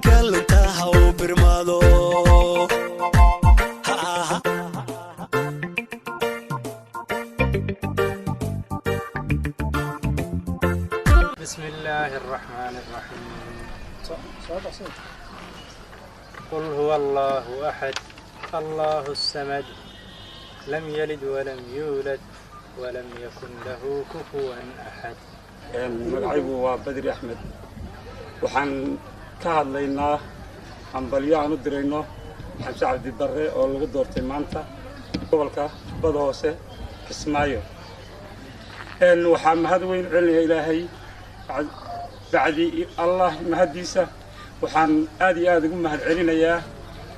kaluntaha u birmado بسم الله الرحمن الرحيم قل هو الله أحد الله الصمد لم يلد ولم يولد ولم يكن له كفوا أحد magacaygu waa Badri Axmed waxaan ka hadlaynaa hambalyo aan u dirayno Xamse Cabdi Barre oo lagu doortay maanta gobolka Bada Hoose Kismaayo waxaa mahad weyn celinayaa Ilaahay bacdi Allah mahadiisa waxaan aad iyo aad ugu mahad celinayaa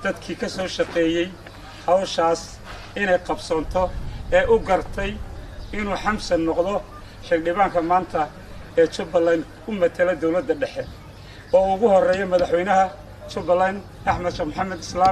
dadkii ka soo shaqeeyay hawshaas inay qabsanto ee u gartay inuu Xamse noqdo xildhibaanka maanta ee Jubbaland u matala dawladda dhexe oo ugu horeeya madaxweynaha Jubbaland Axmed Sheekh Maxamed Islaam